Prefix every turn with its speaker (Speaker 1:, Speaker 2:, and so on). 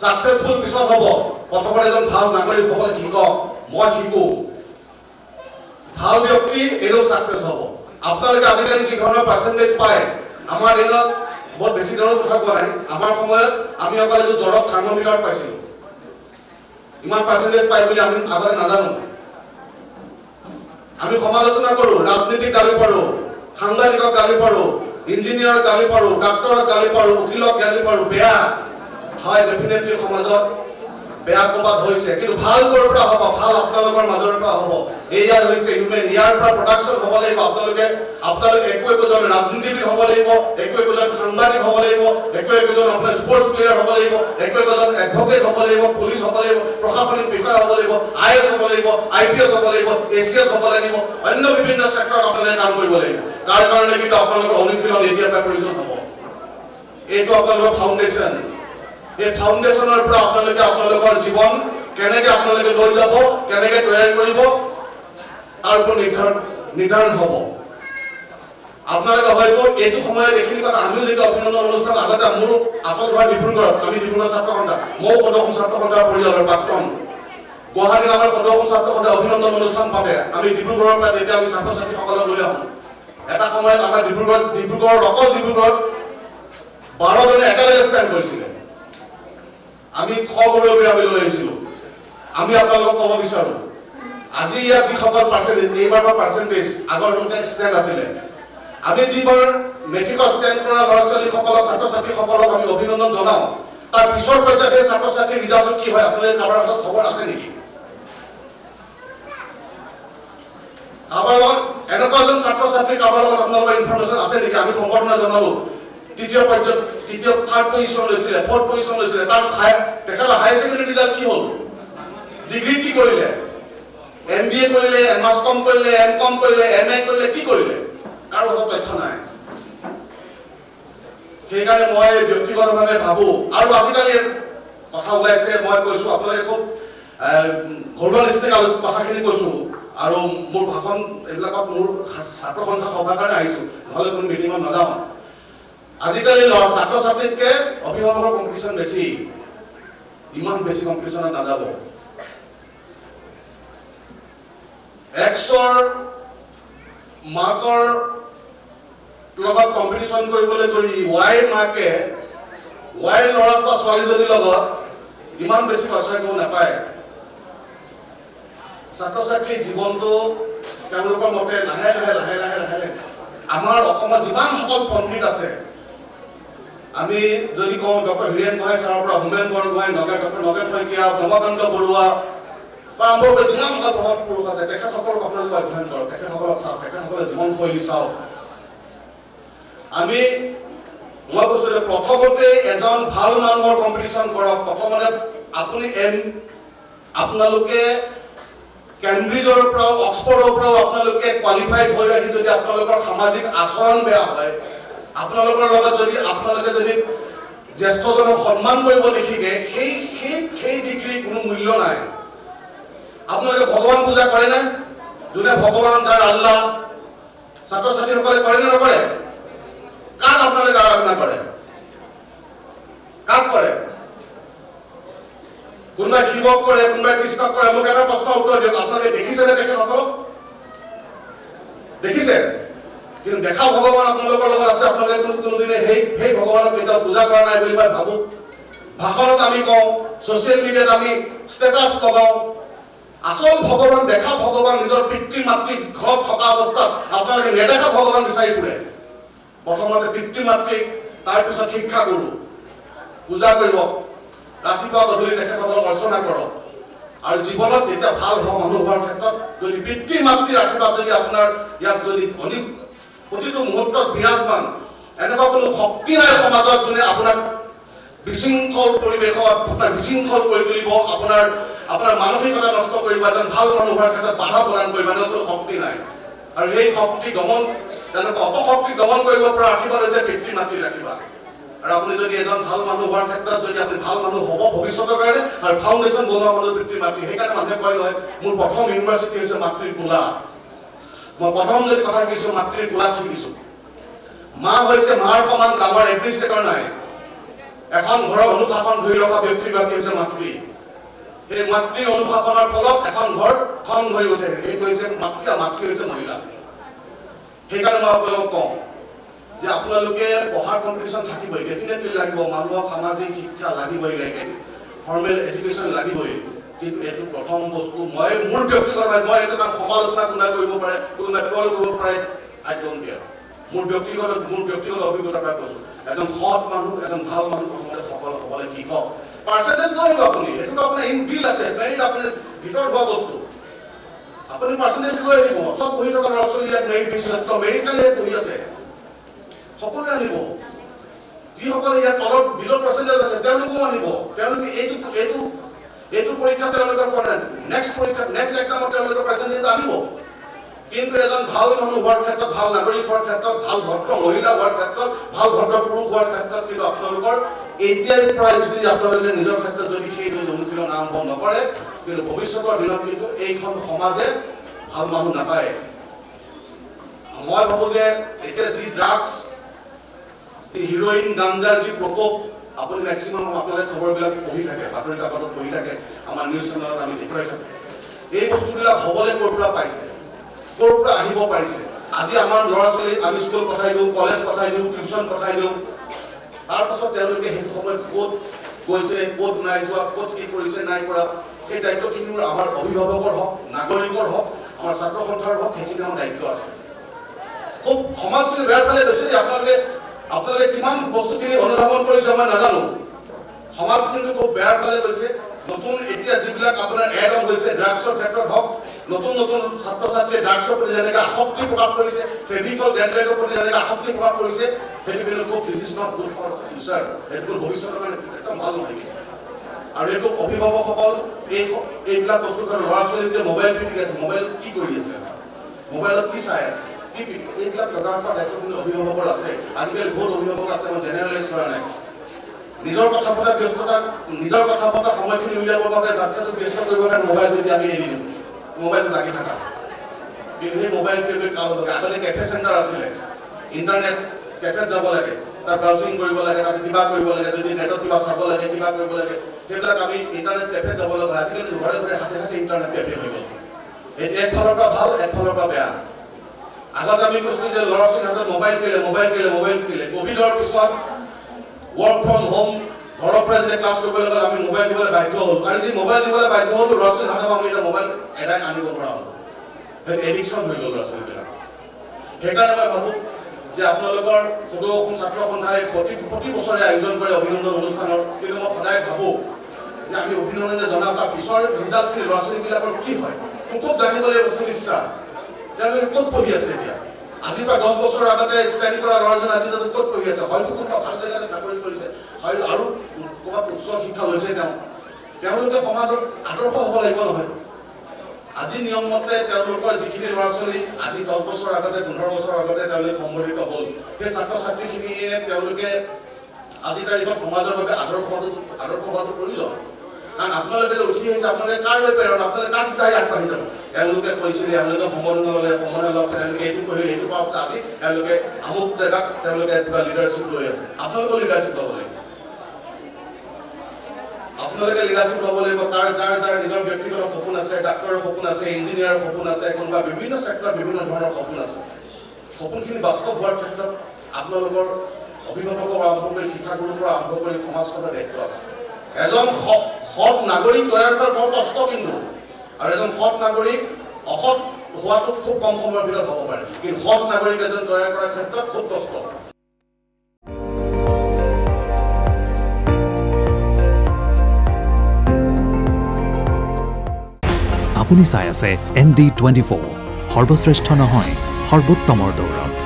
Speaker 1: Successful পিছত হ'ব প্ৰথমতে এজন ভাল নাগৰিক হ'বলৈ শিকক মই শিকো ভাল ব্যক্তি এইটো সাকসেস হ'ব আপোনালোকে আজিকালি যি ধৰণৰ পাৰ্চেন্টেজ পায় আমাৰ দিনত বহুত বেছি ধৰণৰ কথা কোৱা নাই আমাৰ সময়ত আমি অকল এইটো জড়ক থাৰ্মোমিটাৰ পাইছিলো ইমান পাৰ্চেন্টেজ পাই বুলি আমি আগতে নাজানো আমি সমালোচনা কৰো ৰাজনীতিক গালি পাৰো সাংবাদিকক গালি পাৰো ইঞ্জিনিয়াৰক গালি পাৰো ডাক্তৰক গালি পাৰো উকিলক গালি পাৰো বেয়া হয় ডেফিনেটলি সমাজত বেয়া ক'ৰবাত হৈছে কিন্তু ভাল ক'ৰ পৰা হ'ব ভাল আপোনালোকৰ মাজৰ পৰা হ'ব এয়া হৈছে হিউমেন ইয়াৰ পৰা প্ৰডাকশ্যন হ'ব লাগিব আপোনালোকে একো একোজন ৰাজনীতিবিদ হ'ব লাগিব একো একোজন সাংবাদিক হ'ব লাগিব একো একোজন আপোনাৰ স্পৰ্টছ প্লেয়াৰ হ'ব লাগিব একো একোজন এডভকেট হ'ব লাগিব পুলিচ হ'ব লাগিব প্ৰশাসনিক বিষয়া হ'ব লাগিব IAS হ'ব লাগিব IPS হ'ব লাগিব ACS হ'ব লাগিব অন্য বিভিন্ন চেক্টৰত আপোনালোকে কাম কৰিব লাগিব তাৰ কাৰণে কিন্তু আপোনালোকৰ অনুশীলন এতিয়াৰ পৰা প্ৰয়োজন হ'ব এইটো আপোনালোকৰ ফাউণ্ডেশ্যন এই ফাউণ্ডেশ্যনৰ পৰা আপোনালোকে আপোনালোকৰ জীৱন কেনেকৈ আপোনালোকে লৈ যাব কেনেকৈ তৈয়াৰ কৰিব তাৰ ওপৰত নিৰ্ধাৰণ হ'ব আপোনালোকে হয়তো এইটো সময়ত এইখিনি কথা আমিও যেতিয়া অভিনন্দন অনুষ্ঠান আগতে মোৰ আচল ঘৰ ডিব্ৰুগড়ত আমি ডিব্ৰুগড় ছাত্ৰ সন্থা ময়ো সদৌ ছাত্ৰ সন্থাৰ পৰিয়ালৰ প্ৰাক্তন গুৱাহাটীত আমাৰ সদৌ ছাত্ৰ সন্থা অভিনন্দন অনুষ্ঠান পাতে আমি ডিব্ৰুগড়ৰ পৰা যেতিয়া আমি ছাত্ৰ ছাত্ৰীসকলক লৈ আহোঁ এটা সময়ত আমাৰ ডিব্ৰুগড়ৰ অকল ডিব্ৰুগড়ত 12 জনে একেলগে ষ্টেণ্ড কৰিছিলে আমি খবৰলৈ আমি লৈ আহিছিলো আমি আপোনালোকক ক'ব বিচাৰো আজি ইয়াত যিসকল পাৰ্চেন্টেজ এইবাৰ পাৰ্চেন্টেজ আগৰ ষ্টেণ্ড আছিলে আমি যিবাৰ মেট্ৰিকত ষ্টেণ্ড কৰা ল'ৰা ছোৱালীসকলক ছাত্ৰ ছাত্ৰীসকলক আমি অভিনন্দন জনাওঁ তাৰ পিছৰ পৰ্যায়ত সেই ছাত্ৰ ছাত্ৰীৰ ৰিজাল্ট কি হয় আপোনালোকে কাৰোবাৰ হাতত খবৰ আছে নেকি কাৰোবাৰ লগত এনেকুৱা এজন ছাত্ৰ ছাত্ৰী কাৰোবাৰ লগত আপোনালোকৰ ইনফৰমেশ্যন আছে নেকি আমি সম্বৰ্ধনা জনালো তৃতীয় পৰ্যায়ত থাৰ্ড পজিশ্যন লৈছিলে ফৰ্থ পজিশ্যন লৈছিলে তাৰ তেখেতৰ হায়াৰ ছেকেণ্ডেৰী ৰিজাল্ট কি হ'ল ডিগ্ৰী কি কৰিলে MBA কৰিলে MCom কৰিলে MCom কৰিলে MA কৰিলে কি কৰিলে কাৰো হাতত তথ্য নাই সেইকাৰণে মই ব্যক্তিগতভাৱে ভাবো আৰু আজিকালি কথা ওলাইছে মই কৈছো আপোনালোকে খুব ঘৰুৱা নিচিনা কথাখিনি কৈছো আৰু মোৰ ভাষণ এইবিলাকত মোৰ ছাত্ৰ সন্থা সভাৰ কাৰণে আহিছো নহ'লে কোনো মিটিঙত নাযাওঁ আজিকালি ছাত্ৰ ছাত্ৰীতকে অভিভাৱকৰ কম্পিটিশ্যন বেছি ইমান বেছি কম্পিটিশ্যনত নাযাব এক্সৰ মাৰ্কৰ লগত কম্পিটিশ্যন কৰিবলৈ যদি ৱাইৰ মাৰ্কে ৱাইৰ ল'ৰা বা ছোৱালীজনীৰ লগত ইমান বেছি পাৰ্থক্য নাপায় ছাত্ৰ ছাত্ৰীৰ জীৱনটো তেওঁলোকৰ মতে লাহে লাহে লাহে লাহে লাহে আমাৰ অসমত যিমানসকল পণ্ডিত আছে আমি যদি কওঁ ডক্টৰ হীৰেণ গোহাঁই ছাৰৰ পৰা হোমেন বৰগোহাঁই ডক্টৰ নগেন শইকীয়া নৱকান্ত বৰুৱা বা আৰম্ভ কৰি যিমানসকল প্ৰভাৱ পুৰুষ আছে তেখেতসকলক আপোনালোকে অধ্যয়ন কৰক তেখেতসকলক চাওক তেখেতসকলৰ জীৱনশৈলী চাওক মই কৈছো যে প্ৰথমতে এজন ভাল মানুহৰ কম্পিটিশ্যন কৰক প্ৰথমতে আপোনালোকে কেম্ব্ৰিজৰ পৰাও অক্সফৰ্ডৰ পৰাও আপোনালোকে কোৱালিফাইড হৈ আহি যদি আপোনালোকৰ সামাজিক আচৰণ বেয়া হয় আপোনালোকৰ লগত যদি আপোনালোকে যদি জ্যেষ্ঠজনক সন্মান কৰিব নিশিকে সেই ডিগ্ৰী কোনো মূল্য নাই আপোনালোকে ভগৱান পূজা কৰে নে যোনে ভগৱান তাৰ আল্লাহ ছাত্ৰ ছাত্ৰীসকলে কৰে নে নকৰে কাক আপোনালোকে আৰাধনা কৰে কাক কৰে কোনোবাই শিৱক কৰে কোনোবাই কৃষ্ণক কৰে মোক এটা প্ৰশ্ন উত্তৰ দিয়ক আপোনালোকে দেখিছেনে তেখেতসকলক দেখিছে কিন্তু দেখা ভগৱান আপোনালোকৰ লগত আছে আপোনালোকে কোনোদিনে সেই ভগৱানক কেতিয়াও পূজা কৰা নাই বুলি মই ভাবো ভাষণত আমি কওঁ ছচিয়েল মিডিয়াত আমি ষ্টেটাছ লগাওঁ আচল ভগৱান দেখা ভগৱান নিজৰ পিতৃ মাতৃক ঘৰত থকা অৱস্থাত আপোনালোকে নেদেখা ভগৱান বিচাৰি ফুৰে প্ৰথমতে পিতৃ মাতৃক তাৰপিছত শিক্ষা কৰো পূজা কৰিব ৰাতিপুৱা গধূলি তেখেতসকলক অৰ্চনা কৰক আৰু জীৱনত যেতিয়া ভাল মানুহ হোৱাৰ ক্ষেত্ৰত যদি পিতৃ মাতৃৰ আশীৰ্বাদ যদি আপোনাৰ ইয়াত যদি প্ৰতিটো মুহূৰ্তত বিৰাজমান এনেকুৱা কোনো শক্তি নাই সমাজত যোনে আপোনাক বিশৃংখল পৰিৱেশত আপোনাৰ বিশৃংখল কৰি তুলিব আপোনাৰ মানসিকতা নষ্ট কৰিব এজন ভাল মানুহ হোৱাৰ ক্ষেত্ৰত বাধা প্ৰদান কৰিব এনেকুৱা কোনো শক্তি নাই আৰু সেই শক্তি দমন তেনেকুৱা অপশক্তি দমন কৰিব পৰা আশীৰ্বাদ হৈছে পিতৃ মাতৃৰ আশীৰ্বাদ আৰু আপুনি যদি এজন ভাল মানুহ হোৱাৰ ক্ষেত্ৰত যদি আপুনি ভাল মানুহ হ'ব ভৱিষ্যতৰ কাৰণে আৰু ফাউণ্ডেশ্যন বনোৱা মানুহ পিতৃ মাতৃ সেইকাৰণে মানুহে কয় নহয় মোৰ প্ৰথম ইউনিভাৰ্চিটি হৈছে মাতৃৰ কোলা মই প্ৰথম যদি কথা শিকিছো মাতৃৰ কোলাত শিকিছো মা হৈছে মাৰ সমান ডাঙৰ এডমিনিষ্ট্ৰেটৰ নাই এখন ঘৰৰ অনুশাসন ধৰি ৰখা ব্যক্তিগৰাকী হৈছে মাতৃ। এই মাতৃ অনুশাসনৰ ফলত এখন ঘৰ খন হৈ উঠে। এই কৈছে মাতৃ হৈছে মহিলা। সেইকাৰণে মই আপোনালোকক কওঁ যে আপোনালোকে পঢ়াৰ কম্পিটিশ্যন থাকিবই, ডেফিনেটলি লাগিব, মানুহক সামাজিক শিক্ষা লাগিবই, লাগে ফৰ্মেল এডুকেশ্যন লাগিবই। কিন্তু এইটো প্ৰথম বস্তু মই মোৰ ব্যক্তিগত মই এইটো কাৰণ সমালোচনা কোনোবাই কৰিব পাৰে, কোনোবাই ট্ৰল কৰিব পাৰে, আই ডোণ্ট কেয়াৰ। মোৰ ব্যক্তিগত অভিজ্ঞতাৰ পৰা কৈছো, এজন সৎ মানুহ, এজন ভাল মানুহ প্ৰথমতে সকলো হ'বলৈ শিকক। পাৰ্চেণ্টেজ নহব আপুনি, সেইটোতো আপোনাৰ ইনবিল্ট আছে, মেৰিট আপোনাৰ ভিতৰত হোৱা বস্তু। আপুনি পাৰ্চেণ্টেজ লৈ আহিব। চব পঢ়ি থকা ল'ৰা ছোৱালী ইয়াত মেৰিট বিশেষত্ব মেডিকেলে পঢ়ি আছে, সকলোৱে আনিব। যিসকলে ইয়াত তলত বিলৰ পাৰ্চেণ্টেজ আছে তেওঁলোকেও আনিব। তেওঁলোকে এইটো পৰীক্ষা তেওঁলোকৰ পৰা নেক্সট পৰীক্ষা নেক্সট এক্সামত তেওঁলোকৰ পাৰ্চেণ্টেজ আনিব। কিন্তু এজন ভাল মানুহ হোৱাৰ ক্ষেত্ৰত, ভাল নাগৰিক হোৱাৰ ক্ষেত্ৰত, ভাল ভদ্ৰ মহিলা হোৱাৰ ক্ষেত্ৰত, ভাল ভদ্ৰ পুৰুষ হোৱাৰ ক্ষেত্ৰত কিন্তু আপোনালোকৰ এতিয়াৰ পৰাই যদি আপোনালোকে নিজৰ ক্ষেত্ৰত যদি সেই অনুশীলন আৰম্ভ নকৰে, কিন্তু ভৱিষ্যতৰ দিনত কিন্তু এইখন সমাজে ভাল মানুহ নাপায়। মই ভাবো যে এতিয়া যি ড্ৰাগছ, হিৰোইন, গাঞ্জাৰ যি প্ৰকোপ, আপুনি মেক্সিমাম আপোনালোকে খবৰবিলাক পঢ়ি থাকে, বাতৰি কাকতত পঢ়ি থাকে, আমাৰ নিউজ চেনেলত আমি দেখুৱাই থাকো। এই বস্তুবিলাক হ'বলৈ ক'ৰ পৰা পাইছে, ক'ৰ পৰা আহিব পাৰিছে। আজি আমাৰ ল'ৰা ছোৱালী আমি স্কুল পঠাই দিওঁ, কলেজ পঠাই দিওঁ, টিউচন পঠাই দিওঁ। তাৰপাছত তেওঁলোকে সেইটো সময়ত ক'ত গৈছে, ক'ত নাই যোৱা, ক'ত কি কৰিছে নাই কৰা, সেই দায়িত্বখিনি আমাৰ অভিভাৱকৰ হওক, নাগৰিকৰ হওক, আমাৰ ছাত্ৰ সন্থাৰ হওক, সেইখিনি আমাৰ দায়িত্ব আছে। খুব সমাজখিনি বেয়া ফালে গৈছে। আপোনালোকে কিমান বস্তুখিনি অনুধাৱন কৰিছে মই নাজানো। সমাজখিনি খুব বেয়া ফালে গৈছে। নতুন এতিয়া যিবিলাক আপোনাৰ এড অন হৈছে ড্ৰাগছৰ ক্ষেত্ৰত হওক, নতুন ছাত্ৰ ছাত্ৰীয়ে ড্ৰাগছৰ প্ৰতি যেনেকৈ আসক্তি প্ৰকাশ কৰিছে, ফেভিকল গ্ৰেজুৱেটৰ প্ৰতি যেনেকৈ আসক্তি প্ৰকাশ কৰিছে, সেইটো কিন্তু খুব this is not good for future. সেইটো ভৱিষ্যতৰ কাৰণে একদম ভাল নহয়। আৰু এইটো অভিভাৱকসকল এইবিলাক বস্তু ল'ৰা ছোৱালীতে মোবাইল পিটিকি আছে, মোবাইল কি কৰি আছে, মোবাইলত কি চাই আছে, এইবিলাক জগাৰ পৰা দায়িত্ব কিন্তু অভিভাৱকৰ আছে। আজিকালি বহুত অভিভাৱক আছে, মই জেনেৰেলাইজ কৰা নাই। নিজৰ কথা পতা ব্যস্ততা, নিজৰ কথা পতা সময়খিনি উলিয়াবৰ বাবে বাচ্ছাটোক ব্যস্ত কৰিবৰ কাৰণে মোবাইল যদি আমি এৰি দিওঁ, মোবাইলটো লাগি থাকা। কিন্তু সেই মোবাইলটো আগতে কেফে চেণ্টাৰ আছিলে, ইণ্টাৰনেট কেফেত যাব লাগে, তাত ব্ৰাউজিং কৰিব লাগে, তাত কিবা কৰিব লাগে, যদি নেটত কিবা চাব লাগে, কিবা কৰিব লাগে, সেইবিলাক আমি ইণ্টাৰনেট কেফেত যাব লাগে। আজিকালি ঘৰে ঘৰে হাতে হাতে ইণ্টাৰনেট কেফে হৈ গ'ল। এই একফালৰ পৰা ভাল, একফালৰ পৰা বেয়া। আগত আমি কৈছো যে ল'ৰা ছোৱালীৰ হাতত মোবাইল কিলে কভিডৰ পিছত ৱৰ্ক ফ্ৰম হোম, ঘৰৰ পৰা যেতিয়া ক্লাছ কৰিব লগা আমি মোবাইল দিবলৈ বাধ্য হ'লো। আৰু যি মোবাইল দিবলৈ বাধ্য হ'লো, ল'ৰা ছোৱালীৰ হাতত আমি এতিয়া মোবাইল এটাই আনিব পৰা হ'লো। এডিকশ্যন হৈ গ'ল ল'ৰা ছোৱালীবিলাক। সেইকাৰণে মই ভাবো যে আপোনালোকৰ চতুৰ্থ অসম ছাত্ৰ সন্থাই প্ৰতি বছৰে আয়োজন কৰে অভিনন্দন অনুষ্ঠানৰ। কিন্তু মই সদায় ভাবো যে আমি অভিনন্দন জনাওঁ, তাৰ পিছৰ ৰিজাল্টখিনি ল'ৰা ছোৱালীবিলাকৰ কি হয় খুব জানিবলৈ বস্তু ইচ্ছা। তেওঁলোকে ক'ত পঢ়ি আছে এতিয়া? আজিৰ পৰা 10 বছৰ আগতে স্পেণ্ড কৰা ল'ৰাজন আজি ক'ত পঢ়ি আছে? হয়তো কোনোবা ভাল জেগাতে চাকৰি কৰিছে, হয়তো আৰু ক'ৰবাত উচ্চ শিক্ষা লৈছে। তেওঁলোকে সমাজত আদৰ্শ হ'ব লাগিব নহয়। আজি নিয়ম মতে তেওঁলোকৰ যিখিনি ল'ৰা ছোৱালী আজি 10 বছৰ আগতে, 15 বছৰ আগতে তেওঁলোকে সম্বৰ্ধিত হ'ল, সেই ছাত্ৰ ছাত্ৰীখিনিয়ে তেওঁলোকে আজি তাৰিখত সমাজৰ বাবে আদৰ্শ হোৱাটো প্ৰয়োজন। কাৰণ আপোনালোকে যে উঠি আহিছে, আপোনালোকে কাৰ লৈ প্ৰেৰণ, আপোনালোকে কাক চাই আগবাঢ়ি যাব? তেওঁলোকে কৈছিলে, তেওঁলোকে সমন্বয় ল'লে, তেওঁলোকে এইটো কৰিলে, এইটো পাছত আজি তেওঁলোকে আমুক জেগাত তেওঁলোকে কিবা লিডাৰশ্বিপ লৈ আছে। আপোনালোকৰ লিডাৰশ্বিপ ল'ব লাগিব। আপোনালোকে লিডাৰশ্বিপ ল'ব লাগিব। যাৰ নিজৰ ব্যক্তিগত সপোন আছে, ডাক্তৰৰ সপোন আছে, ইঞ্জিনিয়াৰৰ সপোন আছে, কোনোবা বিভিন্ন চেক্টৰত বিভিন্ন ধৰণৰ সপোন আছে। সপোনখিনি বাস্তৱ হোৱাৰ ক্ষেত্ৰত আপোনালোকৰ অভিভাৱকৰ আৰম্ভ কৰি, শিক্ষাগুৰুৰ পৰা আৰম্ভ কৰি সমাজখনৰ দায়িত্ব আছে। এজন সৎ নাগৰিক তৈয়াৰ কৰা বৰ কষ্ট, কিন্তু আৰু এজন সৎ নাগৰিক অসৎ হোৱাটো খুব কম সময়ৰ ভিতৰত হ'ব পাৰে, কিন্তু সৎ নাগৰিক এজন তৈয়াৰ কৰাৰ ক্ষেত্ৰত খুব কষ্ট।
Speaker 2: আপুনি চাই আছে ND24, সৰ্বশ্ৰেষ্ঠ নহয়, সৰ্বোত্তমৰ দৌৰ।